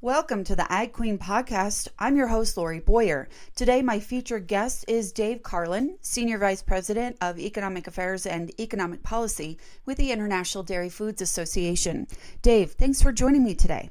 Welcome to the Ag Queen podcast. I'm your host, Lori Boyer. Today, my featured guest is Dave Carlin, Senior Vice President of Economic Affairs and Economic Policy with the International Dairy Foods Association. Dave, thanks for joining me today.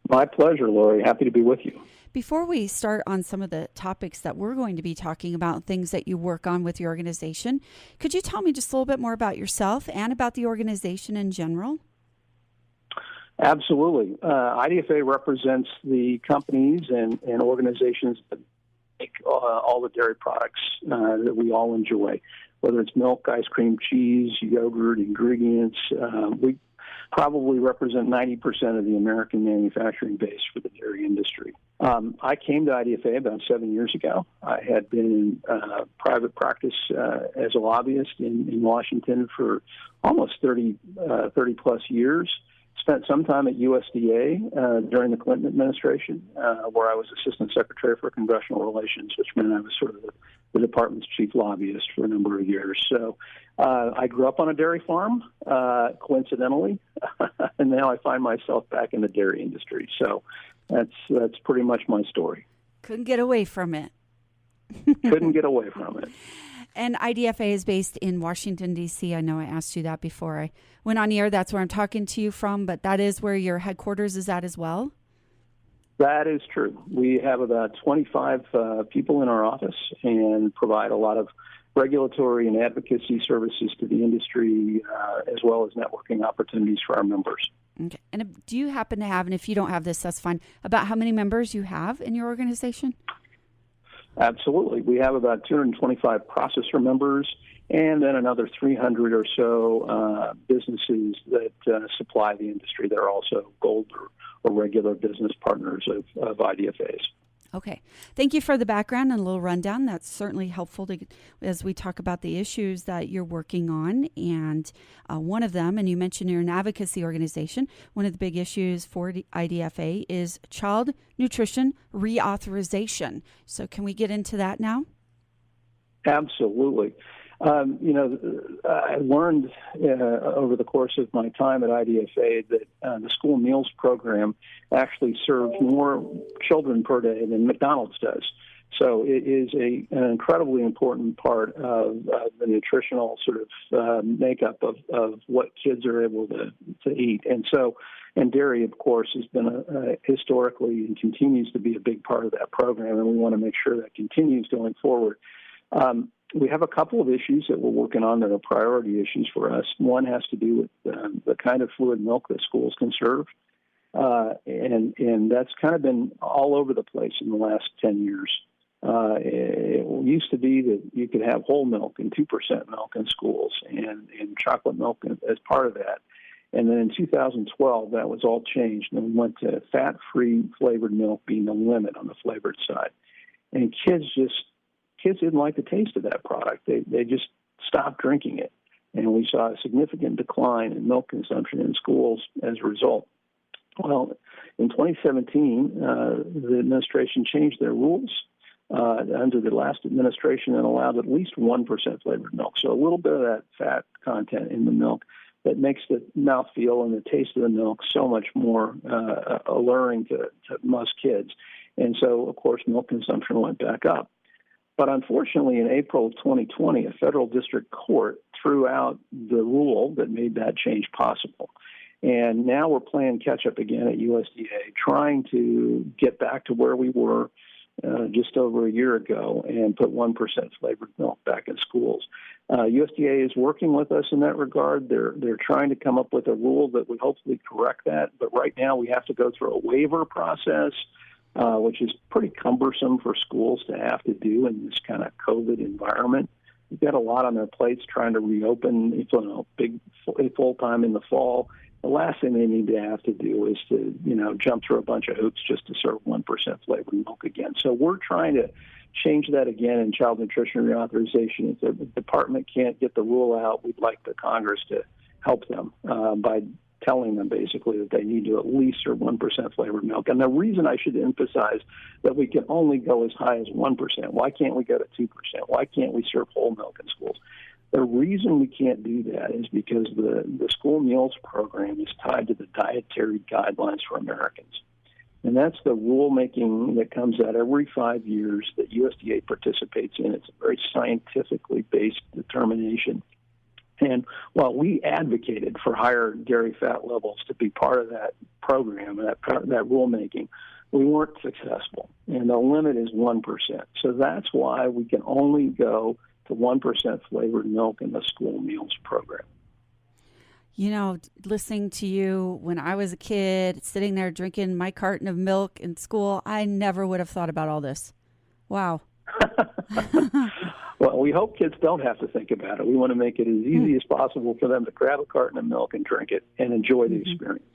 My pleasure, Lori. Happy to be with you. Before we start on some of the topics that we're going to be talking about, things that you work on with your organization, could you tell me just a little bit more about yourself and about the organization in general? Absolutely. IDFA represents the companies and organizations that make all the dairy products that we all enjoy, whether it's milk, ice cream, cheese, yogurt, ingredients. We probably represent 90% of the American manufacturing base for the dairy industry. I came to IDFA about 7 years ago. I had been in private practice as a lobbyist in Washington for almost 30 plus years. Spent some time at USDA during the Clinton administration, where I was Assistant Secretary for Congressional Relations, which meant I was sort of the department's chief lobbyist for a number of years. So I grew up on a dairy farm, coincidentally, and now I find myself back in the dairy industry. So that's pretty much my story. Couldn't get away from it. Couldn't get away from it. And IDFA is based in Washington, D.C. I know I asked you that before I went on the air. That's where I'm talking to you from, but that is where your headquarters is at as well? That is true. We have about 25 people in our office and provide a lot of regulatory and advocacy services to the industry, as well as networking opportunities for our members. Okay. And do you happen to have, and if you don't have this, that's fine, about how many members you have in your organization? Absolutely. We have about 225 processor members and then another 300 or so businesses that supply the industry. They're also gold or regular business partners of IDFAs. Okay. Thank you for the background and a little rundown. That's certainly helpful as we talk about the issues that you're working on. And one of them, and you mentioned you're an advocacy organization, one of the big issues for the IDFA is child nutrition reauthorization. So can we get into that now? Absolutely. I learned over the course of my time at IDFA that the school meals program actually serves more children per day than McDonald's does. So it is an incredibly important part of the nutritional sort of makeup of what kids are able to eat. And dairy, of course, has been historically and continues to be a big part of that program, and we want to make sure that continues going forward. We have a couple of issues that we're working on that are priority issues for us. One has to do with the kind of fluid milk that schools can serve. And that's kind of been all over the place in the last 10 years. It used to be that you could have whole milk and 2% milk in schools and chocolate milk as part of that. And then in 2012, that was all changed, and we went to fat-free flavored milk being the limit on the flavored side. And kids didn't like the taste of that product. They just stopped drinking it. And we saw a significant decline in milk consumption in schools as a result. Well, in 2017, the administration changed their rules under the last administration and allowed at least 1% flavored milk. So a little bit of that fat content in the milk that makes the mouthfeel and the taste of the milk so much more alluring to most kids. And so, of course, milk consumption went back up. But unfortunately, in April of 2020, a federal district court threw out the rule that made that change possible. And now we're playing catch-up again at USDA, trying to get back to where we were just over a year ago and put 1% flavored milk back in schools. USDA is working with us in that regard. They're trying to come up with a rule that would hopefully correct that. But right now we have to go through a waiver process, which is pretty cumbersome for schools to have to do in this kind of COVID environment. We've got a lot on their plates trying to reopen, big full-time in the fall. The last thing they need to have to do is to, jump through a bunch of hoops just to serve 1% flavored milk again. So we're trying to change that again in child nutrition reauthorization. If the department can't get the rule out, we'd like the Congress to help them by telling them basically that they need to at least serve 1% flavored milk. And the reason I should emphasize that we can only go as high as 1%, why can't we go to 2%? Why can't we serve whole milk in schools? The reason we can't do that is because the school meals program is tied to the dietary guidelines for Americans. And that's the rulemaking that comes out every 5 years that USDA participates in. It's a very scientifically based determination. And while we advocated for higher dairy fat levels to be part of that program, that rulemaking, we weren't successful. And the limit is 1%. So that's why we can only go to 1% flavored milk in the school meals program. You know, listening to you when I was a kid, sitting there drinking my carton of milk in school, I never would have thought about all this. Wow. Well, we hope kids don't have to think about it. We want to make it as easy as possible for them to grab a carton of milk and drink it and enjoy the experience.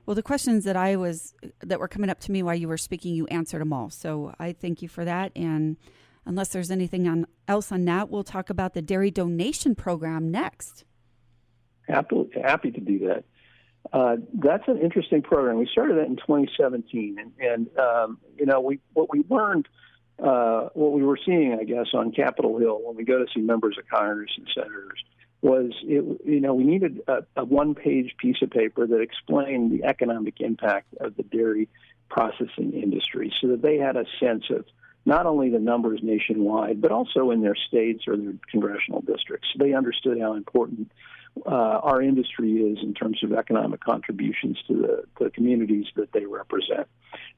Well, the questions that were coming up to me while you were speaking, you answered them all. So I thank you for that. And unless there's anything else on that, we'll talk about the dairy donation program next. Happy to do that. That's an interesting program. We started that in 2017, and what we learned, what we were seeing, I guess, on Capitol Hill when we go to see members of Congress and senators was, we needed a one-page piece of paper that explained the economic impact of the dairy processing industry, so that they had a sense of not only the numbers nationwide, but also in their states or their congressional districts. So they understood how important our industry is in terms of economic contributions to the communities that they represent.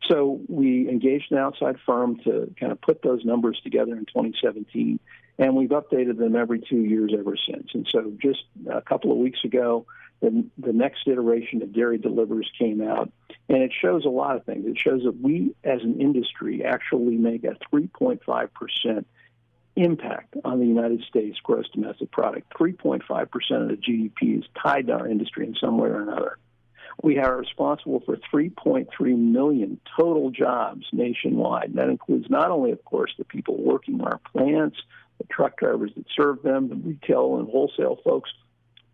So we engaged an outside firm to kind of put those numbers together in 2017, and we've updated them every 2 years ever since. And so just a couple of weeks ago, the next iteration of Dairy Delivers came out, and it shows a lot of things. It shows that we, as an industry, actually make a 3.5% impact on the United States gross domestic product. 3.5% of the GDP is tied to our industry in some way or another. We are responsible for 3.3 million total jobs nationwide. That includes not only, of course, the people working in our plants, the truck drivers that serve them, the retail and wholesale folks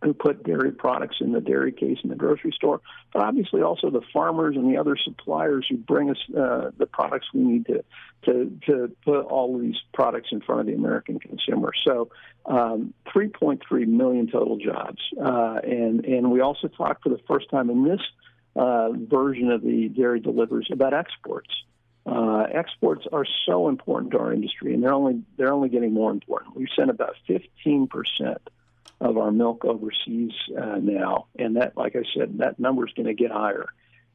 who put dairy products in the dairy case in the grocery store, but obviously also the farmers and the other suppliers who bring us the products we need to put all of these products in front of the American consumer. So 3.3 million total jobs. And we also talked for the first time in this version of the Dairy Delivers about exports. Exports are so important to our industry, and they're only getting more important. We've sent about 15% of our milk overseas now, and that, like I said, that number is going to get higher.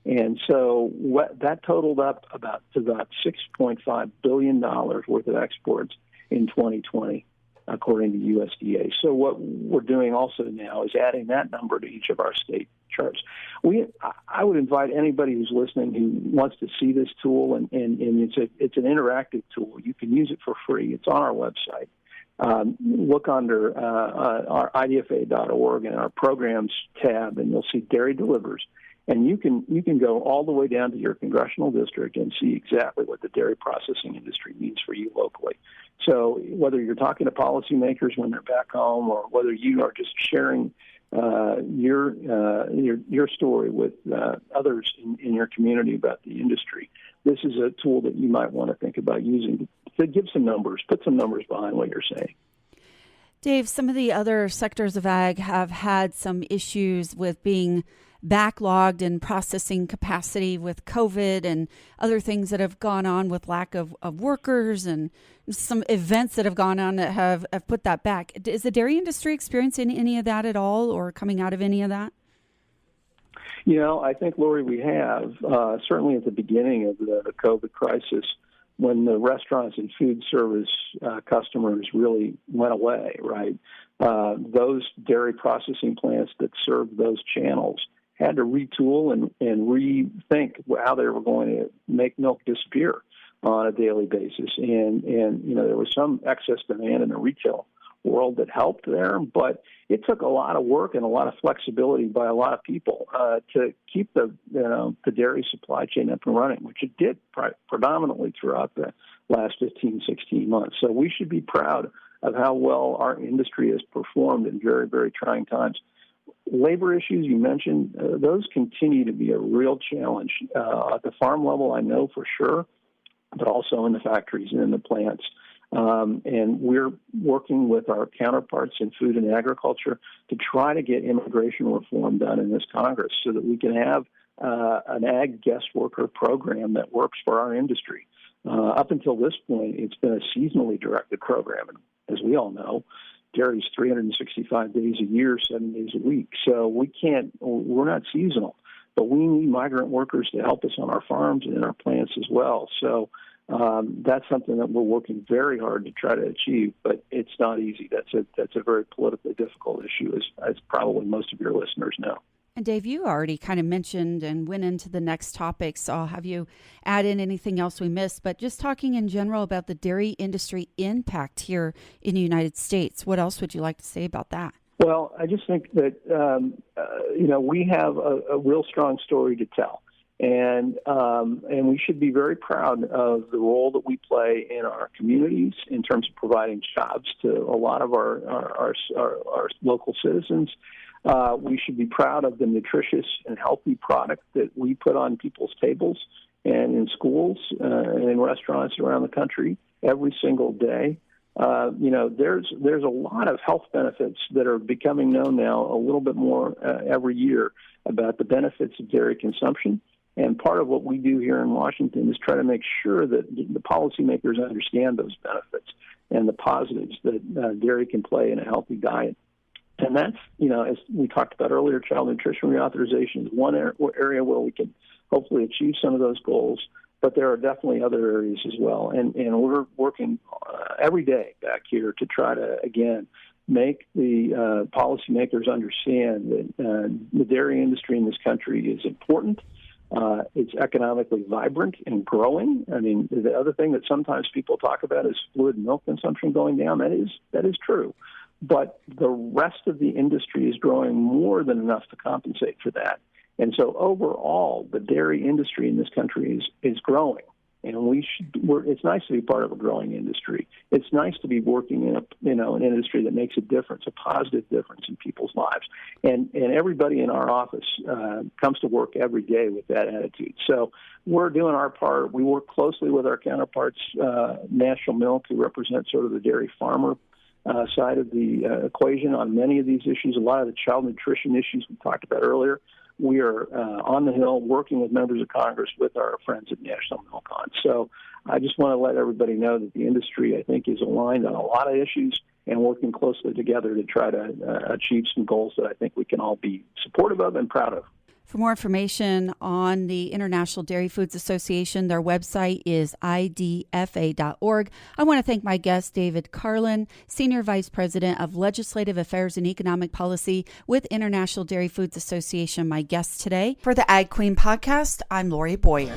And so that totaled up to about $6.5 billion worth of exports in 2020, according to USDA. So what we're doing also now is adding that number to each of our state charts. I would invite anybody who's listening who wants to see this tool, and it's an interactive tool. You can use it for free. It's on our website. Look under our IDFA.org and our programs tab, and you'll see Dairy Delivers. And you can go all the way down to your congressional district and see exactly what the dairy processing industry means for you locally. So whether you're talking to policymakers when they're back home, or whether you are just sharing your story with others in your community about the industry, this is a tool that you might want to think about using to give some numbers, put some numbers behind what you're saying. Dave, some of the other sectors of ag have had some issues with being backlogged in processing capacity with COVID and other things that have gone on with lack of workers, and some events that have gone on that have put that back. Is the dairy industry experiencing any of that at all, or coming out of any of that? I think, Lori, we have, certainly at the beginning of the COVID crisis, when the restaurants and food service customers really went away, right? Those dairy processing plants that served those channels had to retool and rethink how they were going to make milk disappear on a daily basis. And there was some excess demand in the retail world that helped there, but it took a lot of work and a lot of flexibility by a lot of people to keep the dairy supply chain up and running, which it did predominantly throughout the last 15, 16 months. So we should be proud of how well our industry has performed in very, very trying times. Labor issues you mentioned, those continue to be a real challenge at the farm level, I know for sure, but also in the factories and in the plants. And we're working with our counterparts in food and agriculture to try to get immigration reform done in this Congress so that we can have an ag guest worker program that works for our industry. Up until this point, it's been a seasonally directed program. And as we all know, dairy is 365 days a year, 7 days a week. So we're not seasonal, but we need migrant workers to help us on our farms and in our plants as well. So that's something that we're working very hard to try to achieve, but it's not easy. That's a very politically difficult issue, as probably most of your listeners know. And Dave, you already kind of mentioned and went into the next topic, so I'll have you add in anything else we missed. But just talking in general about the dairy industry impact here in the United States, what else would you like to say about that? Well, I just think that, we have a real strong story to tell. And we should be very proud of the role that we play in our communities in terms of providing jobs to a lot of our local citizens. We should be proud of the nutritious and healthy product that we put on people's tables and in schools and in restaurants around the country every single day. There's a lot of health benefits that are becoming known now a little bit more every year about the benefits of dairy consumption. And part of what we do here in Washington is try to make sure that the policymakers understand those benefits and the positives that dairy can play in a healthy diet. And that's, as we talked about earlier, child nutrition reauthorization is one area where we can hopefully achieve some of those goals, but there are definitely other areas as well. And we're working every day back here to try to, again, make the policymakers understand that the dairy industry in this country is important. It's economically vibrant and growing. I mean, the other thing that sometimes people talk about is fluid milk consumption going down. That is true. But the rest of the industry is growing more than enough to compensate for that. And so overall, the dairy industry in this country is growing. And it's nice to be part of a growing industry. It's nice to be working in an industry that makes a difference, a positive difference in people's lives. And everybody in our office comes to work every day with that attitude. So we're doing our part. We work closely with our counterparts, National Milk, who represent sort of the dairy farmer side of the equation on many of these issues. A lot of the child nutrition issues we talked about earlier. We are on the Hill working with members of Congress with our friends at National Milk On. So I just want to let everybody know that the industry, I think, is aligned on a lot of issues and working closely together to try to achieve some goals that I think we can all be supportive of and proud of. For more information on the International Dairy Foods Association, their website is idfa.org. I want to thank my guest, David Carlin, Senior Vice President of Legislative Affairs and Economic Policy with International Dairy Foods Association, my guest today. For the Ag Queen podcast, I'm Lori Boyer.